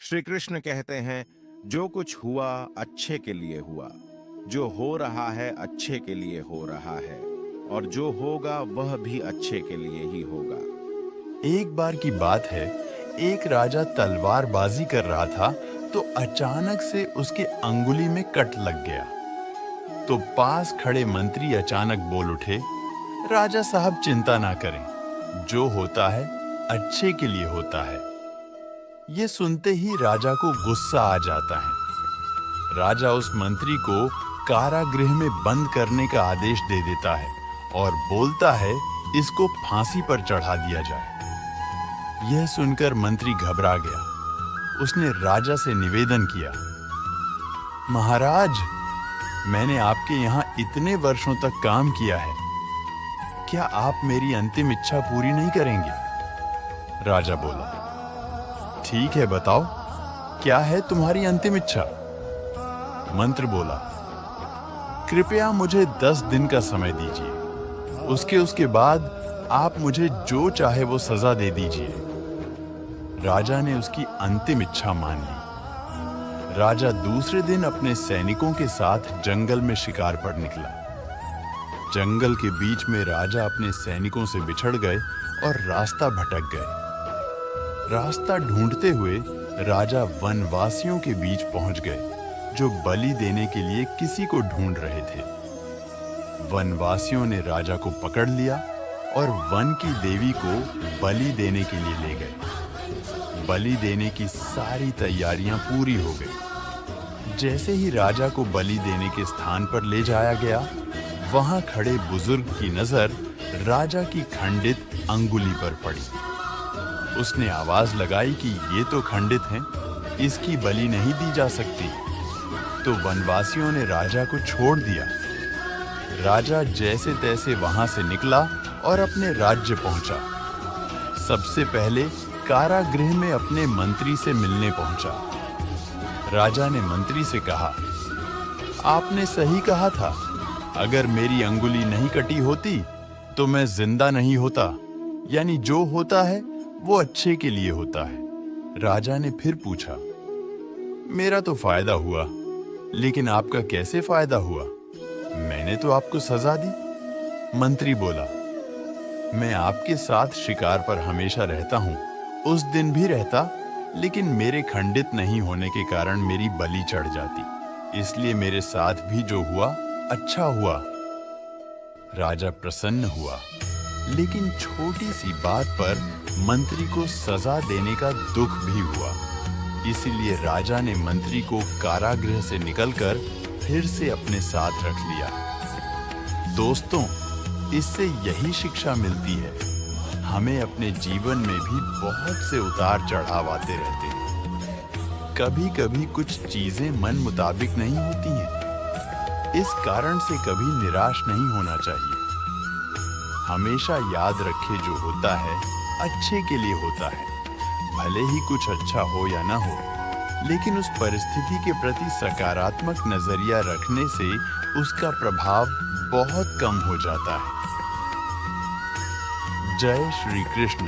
श्री कृष्ण कहते हैं, जो कुछ हुआ अच्छे के लिए हुआ, जो हो रहा है अच्छे के लिए हो रहा है, और जो होगा वह भी अच्छे के लिए ही होगा। एक बार की बात है, एक राजा तलवारबाजी कर रहा था तो अचानक से उसके अंगुली में कट लग गया। तो पास खड़े मंत्री अचानक बोल उठे, राजा साहब चिंता ना करें, जो होता है अच्छे के लिए होता है। ये सुनते ही राजा को गुस्सा आ जाता है। राजा उस मंत्री को कारागृह में बंद करने का आदेश दे देता है और बोलता है, इसको फांसी पर चढ़ा दिया जाए। यह सुनकर मंत्री घबरा गया। उसने राजा से निवेदन किया, महाराज, मैंने आपके यहाँ इतने वर्षों तक काम किया है, क्या आप मेरी अंतिम इच्छा पूरी नहीं करेंगे? राजा बोला, ठीक है, बताओ, क्या है तुम्हारी अंतिम इच्छा? मंत्र बोला, कृपया मुझे 10 दिन का समय दीजिए। उसके बाद आप मुझे जो चाहे वो सजा दे दीजिए। राजा ने उसकी अंतिम इच्छा मान ली। राजा दूसरे दिन अपने सैनिकों के साथ जंगल में शिकार पर निकला। जंगल के बीच में राजा अपने सैनिकों से बिछड़ गए और रास्ता भटक गए। रास्ता ढूंढते हुए राजा वनवासियों के बीच पहुंच गए, जो बलि देने के लिए किसी को ढूंढ रहे थे। वनवासियों ने राजा को पकड़ लिया और वन की देवी को बलि देने के लिए ले गए। बलि देने की सारी तैयारियां पूरी हो गई। जैसे ही राजा को बलि देने के स्थान पर ले जाया गया, वहां खड़े बुजुर्ग की नजर राजा की खंडित अंगुली पर पड़ी। उसने आवाज लगाई कि ये तो खंडित हैं, इसकी बलि नहीं दी जा सकती। तो वनवासियों ने राजा को छोड़ दिया। राजा जैसे तैसे वहां से निकला और अपने राज्य पहुंचा। सबसे पहले कारागृह में अपने मंत्री से मिलने पहुंचा। राजा ने मंत्री से कहा, आपने सही कहा था, अगर मेरी अंगुली नहीं कटी होती तो मैं जिंदा नहीं होता। यानी जो होता है वो अच्छे के लिए होता है। राजा ने फिर पूछा, मेरा तो फायदा हुआ, लेकिन आपका कैसे फायदा हुआ? मैंने तो आपको सजा दी। मंत्री बोला, मैं आपके साथ शिकार पर हमेशा रहता हूं। उस दिन भी रहता, लेकिन मेरे खंडित नहीं होने के कारण मेरी बलि चढ़ जाती, इसलिए मेरे साथ भी जो हुआ अच्छा हुआ। राजा प्रसन्न हुआ, लेकिन छोटी सी बात पर मंत्री को सजा देने का दुख भी हुआ। इसीलिए राजा ने मंत्री को कारागृह से निकलकर फिर से अपने साथ रख लिया। दोस्तों, इससे यही शिक्षा मिलती है, हमें अपने जीवन में भी बहुत से उतार चढ़ाव आते रहते हैं। कभी कभी कुछ चीजें मन मुताबिक नहीं होती हैं। इस कारण से कभी निराश नहीं होना चाहिए। हमेशा याद रखें, जो होता है अच्छे के लिए होता है। भले ही कुछ अच्छा हो या ना हो, लेकिन उस परिस्थिति के प्रति सकारात्मक नजरिया रखने से उसका प्रभाव बहुत कम हो जाता है। जय श्री कृष्ण।